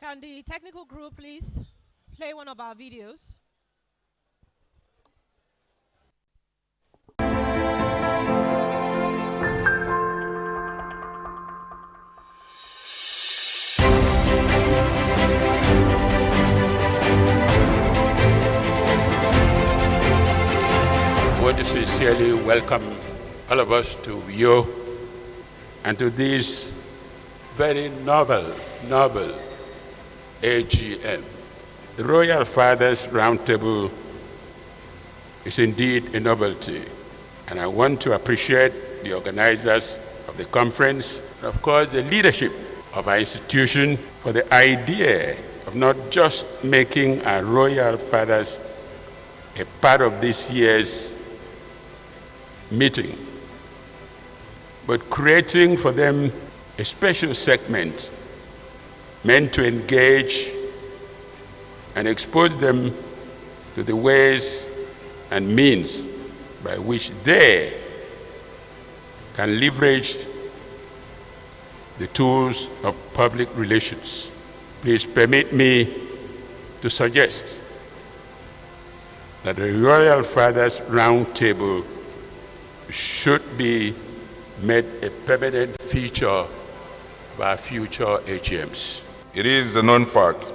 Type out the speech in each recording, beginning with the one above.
Can the technical group please play one of our videos? I want to sincerely welcome all of us to you and to this very novel AGM. The Royal Fathers Roundtable is indeed a novelty, and I want to appreciate the organizers of the conference and of course the leadership of our institution for the idea of not just making our Royal Fathers a part of this year's meeting, but creating for them a special segment meant to engage and expose them to the ways and means by which they can leverage the tools of public relations. Please permit me to suggest that the Royal Fathers Roundtable should be made a permanent feature of our future AGMs. It is a known fact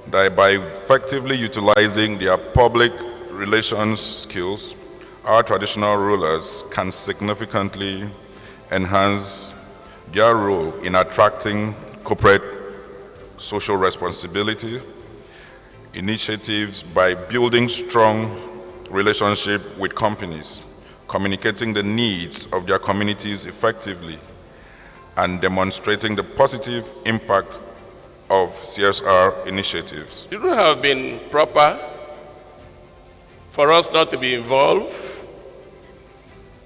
that by effectively utilizing their public relations skills, our traditional rulers can significantly enhance their role in attracting corporate social responsibility initiatives by building strong relationships with companies, communicating the needs of their communities effectively, and demonstrating the positive impact of CSR initiatives. It would have been proper for us not to be involved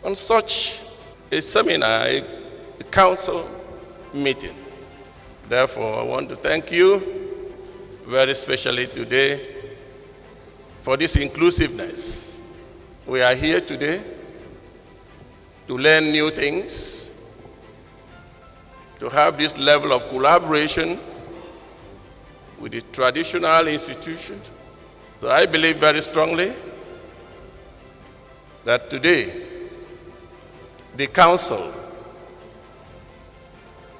on such a seminar, a council meeting. Therefore, I want to thank you very especially today for this inclusiveness. We are here today to learn new things, to have this level of collaboration with the traditional institutions. So I believe very strongly that today the Council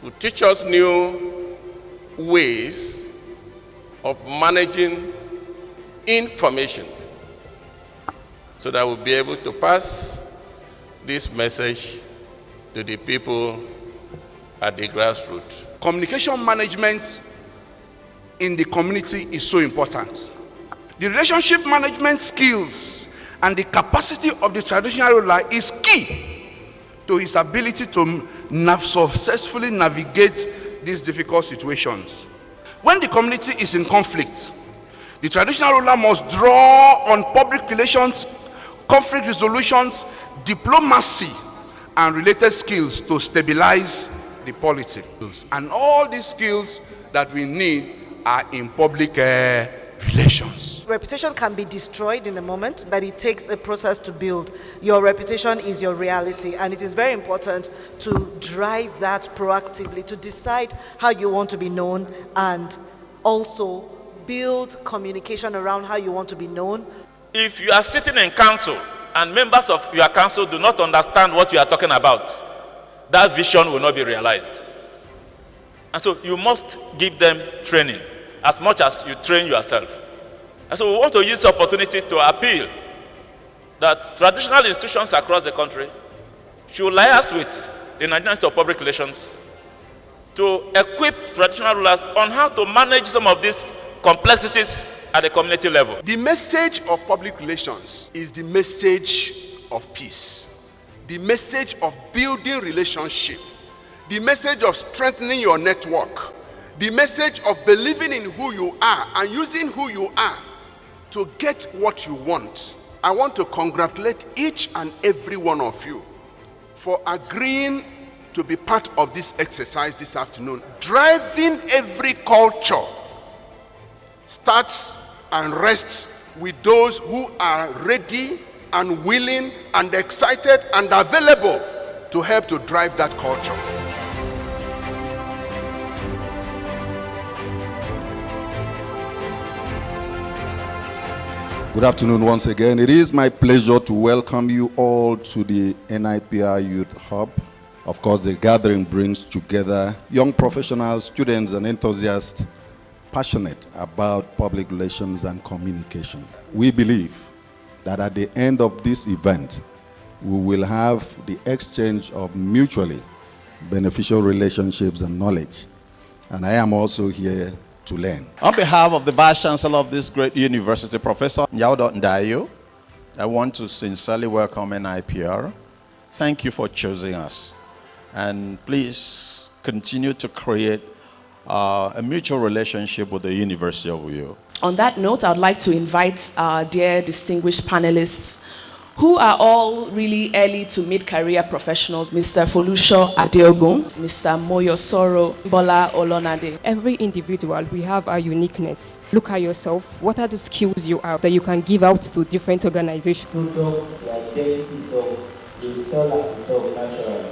will teach us new ways of managing information so that we'll be able to pass this message to the people at the grassroots. Communication management in the community is so important. The relationship management skills and the capacity of the traditional ruler is key to his ability to successfully navigate these difficult situations. When the community is in conflict, the traditional ruler must draw on public relations, conflict resolutions, diplomacy, and related skills to stabilize the politics. And all these skills that we need are in public relations. Reputation can be destroyed in a moment, but it takes a process to build. Your reputation is your reality, and it is very important to drive that proactively, to decide how you want to be known, and also build communication around how you want to be known. If you are sitting in council and members of your council do not understand what you are talking about, that vision will not be realized. And so you must give them training as much as you train yourself. And so we want to use the opportunity to appeal that traditional institutions across the country should liaise with the Nigerian Institute of Public Relations to equip traditional rulers on how to manage some of these complexities at the community level. The message of public relations is the message of peace, the message of building relationship, the message of strengthening your network, the message of believing in who you are and using who you are to get what you want. I want to congratulate each and every one of you for agreeing to be part of this exercise this afternoon. Driving every culture starts and rests with those who are ready and willing and excited and available to help to drive that culture. Good afternoon once again. It is my pleasure to welcome you all to the NIPR Youth Hub. Of course, the gathering brings together young professionals, students, and enthusiasts passionate about public relations and communication. We believe that at the end of this event, we will have the exchange of mutually beneficial relationships and knowledge. And I am also here to learn. On behalf of the Vice Chancellor of this great university, Professor Nyaudo Ndayo, I want to sincerely welcome NIPR. Thank you for choosing us. And please continue to create a mutual relationship with the University of Uyo. On that note, I would like to invite our dear distinguished panelists who are all really early to mid-career professionals, Mr. Folusho Adeogun, Mr. Moyosoro Bola Olonade. Every individual, we have our uniqueness. Look at yourself. What are the skills you have that you can give out to different organizations? Products like desktop, you sell at yourself naturally.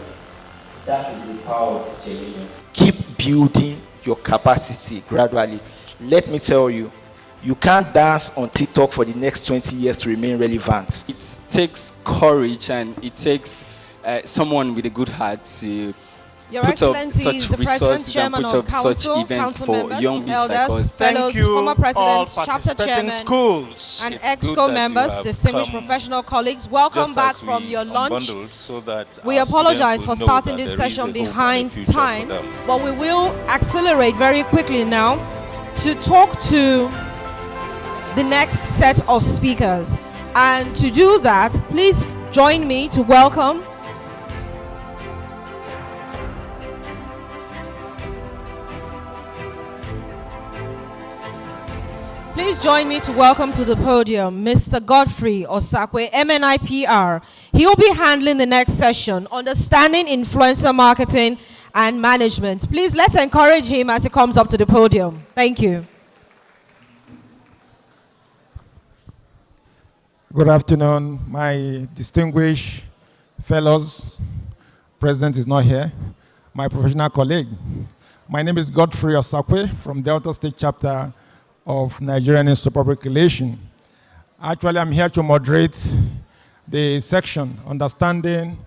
That is the power of genuineness. Keep building your capacity gradually. Let me tell you, you can't dance on TikTok for the next 20 years to remain relevant. It takes courage and it takes someone with a good heart to Your put up Excellency such the President, resources and Chairman put of up such Council, events Council for members, young beings like elders, us. fellows, former presidents, chapter chairmen, schools. and It's good EXCO that members, you have distinguished come professional colleagues. Welcome just back as from we your lunch. unbundled so that We our apologize for students will know starting that this there is a session hope and a behind future for time, them. but we will accelerate very quickly now to talk to the next set of speakers. And to do that, please join me to welcome to the podium Mr. Godfrey Osakwe, MNIPR. He'll be handling the next session, Understanding Influencer Marketing and Management. Please, let's encourage him as he comes up to the podium. Thank you. Good afternoon, my distinguished fellows. President is not here. My professional colleague. My name is Godfrey Osakwe from Delta State Chapter of Nigerian Institute of Public Relations. Actually, I'm here to moderate the section, Understanding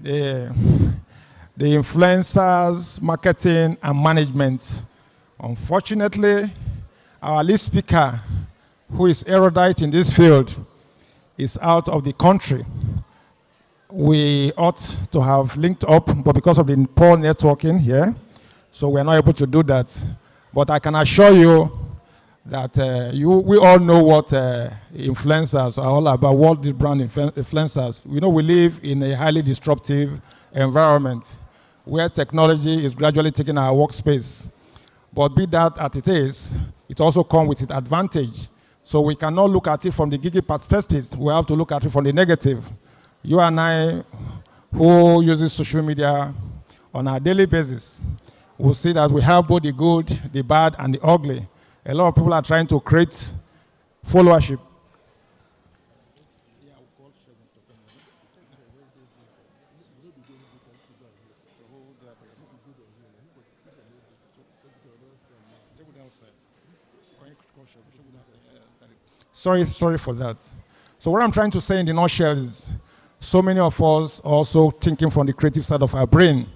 the Influencers, Marketing, and Management. Unfortunately, our lead speaker, who is erudite in this field, is out of the country. We ought to have linked up, but because of the poor networking here, so we're not able to do that. But I can assure you that we all know what influencers are all about, what these brand influencers. We know we live in a highly disruptive environment where technology is gradually taking our workspace. But be that as it is, it also comes with its advantage. So we cannot look at it from the geeky perspective. We have to look at it from the negative. You and I, who uses social media on a daily basis, will see that we have both the good, the bad, and the ugly. A lot of people are trying to create followership. Sorry for that. So what I'm trying to say in the nutshell is so many of us are also thinking from the creative side of our brain,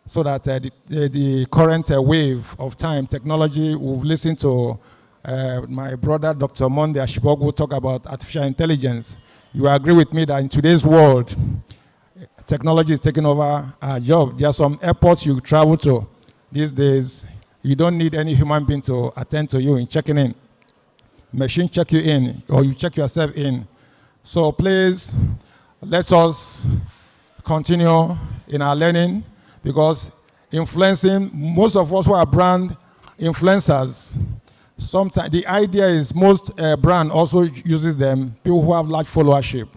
so that the current wave of time, technology, we've listened to my brother, Dr. Monday Ashibog, talk about artificial intelligence. You agree with me that in today's world, technology is taking over our job. There are some airports you travel to these days, you don't need any human being to attend to you in checking in. Machine check you in, or you check yourself in. So please, let us continue in our learning, because influencing, most of us who are brand influencers, sometimes the idea is most brand also uses them, people who have large followership,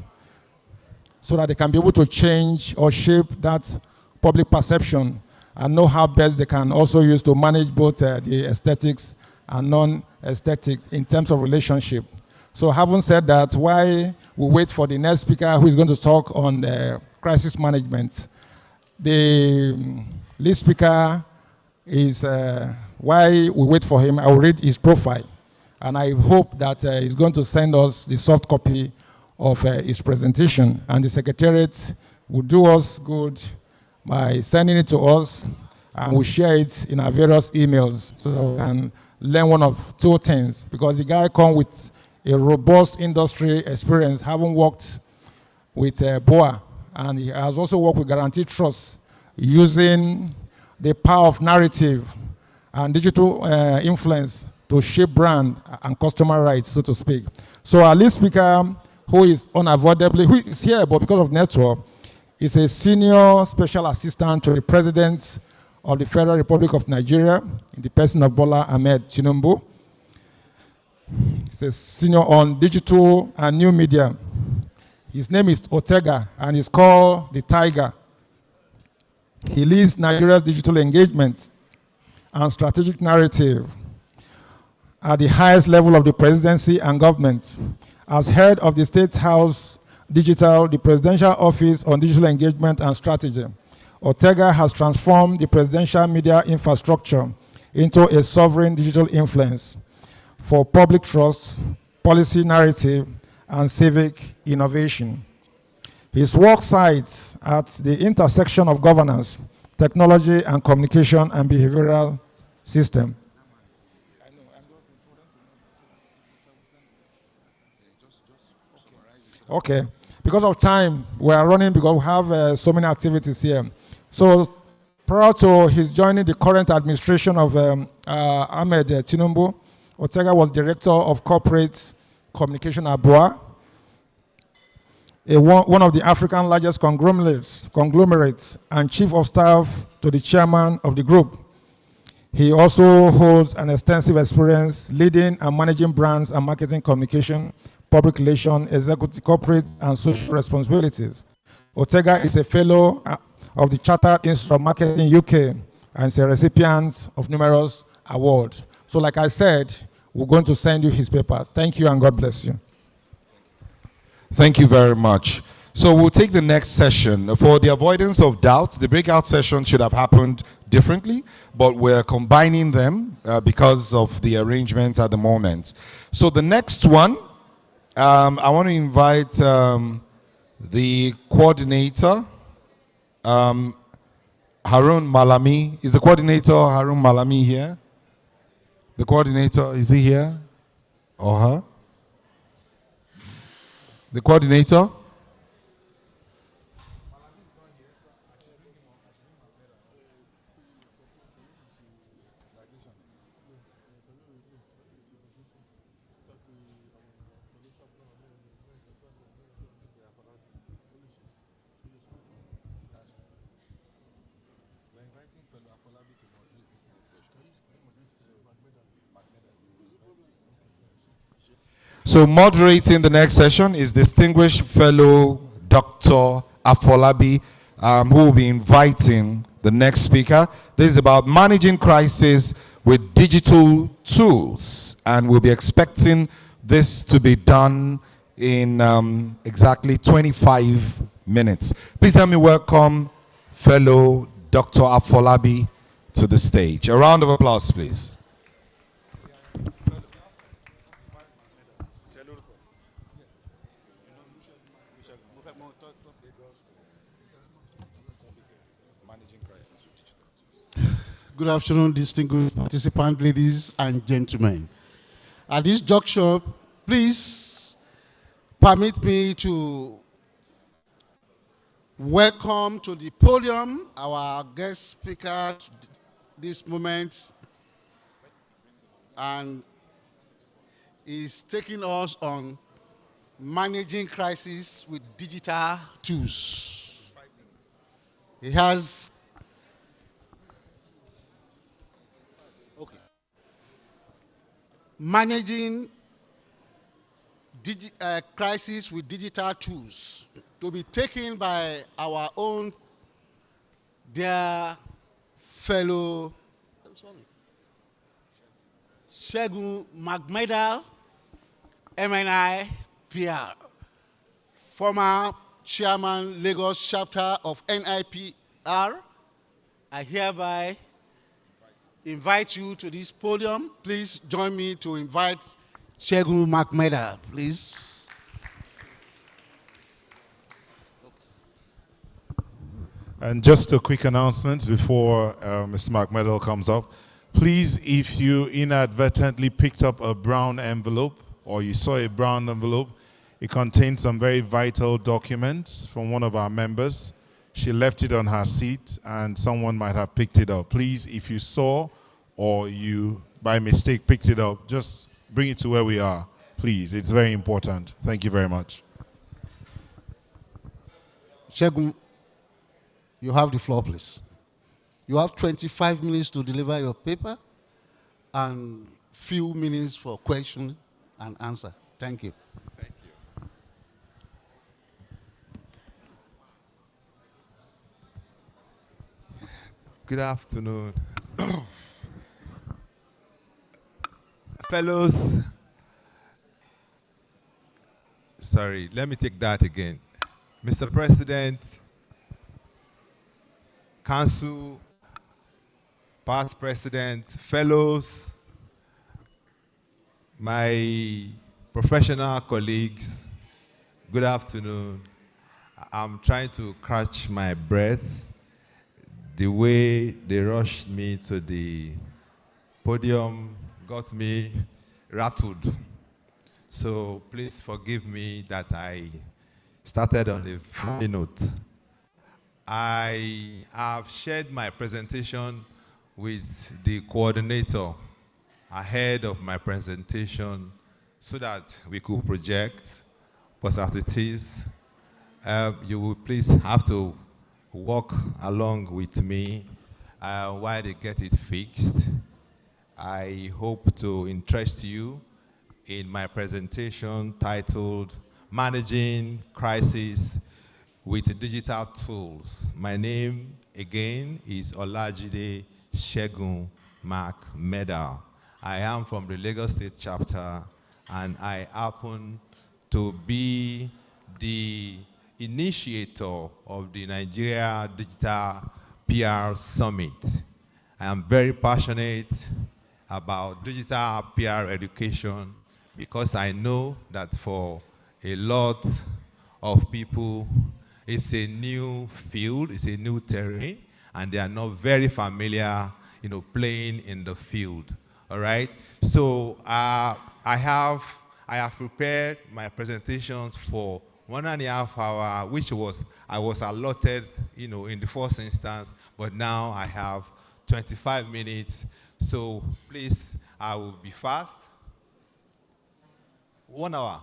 so that they can be able to change or shape that public perception and know how best they can also use to manage both the aesthetics and non-aesthetics in terms of relationship. So having said that, why we wait for the next speaker who is going to talk on crisis management. The lead speaker is, why we wait for him, I will read his profile. And I hope that he's going to send us the soft copy of his presentation. And the Secretariat will do us good by sending it to us, and we'll share it in our various emails so we can learn one of two things. Because the guy comes with a robust industry experience, having worked with BOA, and he has also worked with Guaranteed Trust, using the power of narrative and digital influence to shape brand and customer rights, so to speak. So our lead speaker, who is unavoidably, who is here, but because of network, is a senior special assistant to the President of the Federal Republic of Nigeria, in the person of Bola Ahmed Tinubu. He's a senior on digital and new media. His name is Otega, and he's called the Tiger. He leads Nigeria's digital engagement and strategic narrative at the highest level of the presidency and government. As head of the State House Digital, the Presidential Office on Digital Engagement and Strategy, Otega has transformed the presidential media infrastructure into a sovereign digital influence for public trust, policy narrative, and civic innovation. His work sites at the intersection of governance, technology, and communication and behavioral system. Okay, because of time, we are running because we have so many activities here. So prior to his joining the current administration of Ahmed Tinubu, Otega was Director of Corporate Communication at BOA, one of the African largest conglomerates and Chief of Staff to the Chairman of the group. He also holds an extensive experience leading and managing brands and marketing communication, public relations, executive corporate, and social responsibilities. Otega is a fellow of the Chartered Institute of Marketing UK and is a recipient of numerous awards. So like I said, we're going to send you his papers. Thank you and God bless you. Thank you very much. So we'll take the next session. For the avoidance of doubt, the breakout session should have happened differently, but we're combining them because of the arrangement at the moment. So the next one, I want to invite the coordinator, Harun Malami. Is the coordinator Harun Malami here? The coordinator, is he here? Or her? The coordinator? So moderating the next session is distinguished fellow Dr. Afolabi, who will be inviting the next speaker. This is about managing crisis with digital tools, and we'll be expecting this to be done in exactly 25 minutes. Please help me welcome fellow Dr. Afolabi to the stage. A round of applause, please. Good afternoon, distinguished participants, ladies and gentlemen. At this juncture, please permit me to welcome to the podium our guest speaker this moment, and is taking us on managing crisis with digital tools. He has managing crisis with digital tools, to be taken by our own dear fellow Segun McMedal, NIPR, former chairman Lagos chapter of NIPR. I hereby invite you to this podium. Please join me to invite Shegun Macmeda, please. And just a quick announcement before Mr. McMedal comes up. Please, if you inadvertently picked up a brown envelope or you saw a brown envelope, it contains some very vital documents from one of our members. She left it on her seat and someone might have picked it up. Please, if you saw or you by mistake picked it up, just bring it to where we are. Please, it's very important. Thank you very much. Shegun, you have the floor, please. You have 25 minutes to deliver your paper and few minutes for question and answer. Thank you. Thank you. Good afternoon. Fellows, sorry, let me take that again. Mr. President, Council, past president, fellows, my professional colleagues, good afternoon. I'm trying to catch my breath. The way they rushed me to the podium got me rattled. So please forgive me that I started on a funny note. I have shared my presentation with the coordinator ahead of my presentation so that we could project, but as it is, you will please have to walk along with me while they get it fixed. I hope to interest you in my presentation titled Managing Crisis with Digital Tools. My name, again, is Olajide Shegun Macmeda. I am from the Lagos State chapter, and I happen to be the initiator of the Nigeria Digital PR Summit. I am very passionate about digital PR education because I know that for a lot of people, it's a new field, it's a new terrain, and they are not very familiar, playing in the field. All right. So I have prepared my presentations for 1.5 hours, which I was allotted, in the first instance, but now I have 25 minutes. So please, I will be fast. 1 hour.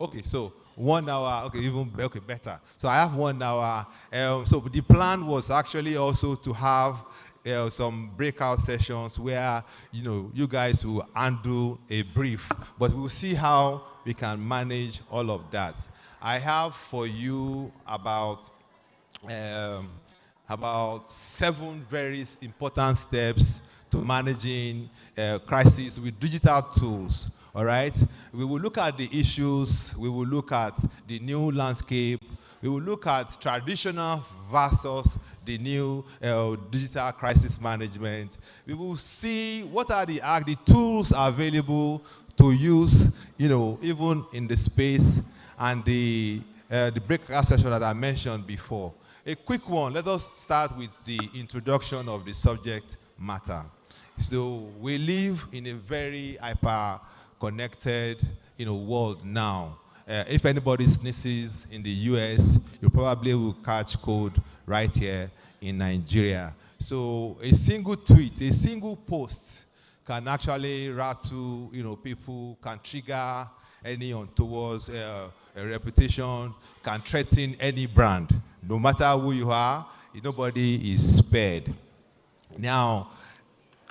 Okay, so 1 hour, okay, better. So I have 1 hour. So the plan was actually also to have some breakout sessions where, you guys will handle a brief, but we'll see how we can manage all of that. I have for you about 7 very important steps to managing crisis with digital tools. All right? We will look at the issues. We will look at the new landscape. We will look at traditional versus the new digital crisis management. We will see what are the tools available to use, even in the space and the breakout session that I mentioned before. A quick one. Let us start with the introduction of the subject matter. So we live in a very hyper-connected, world now. If anybody sneezes in the US, you probably will catch cold right here in Nigeria. So a single tweet, a single post can actually rattle, people, can trigger any untoward a reputation, can threaten any brand. No matter who you are, nobody is spared. Now,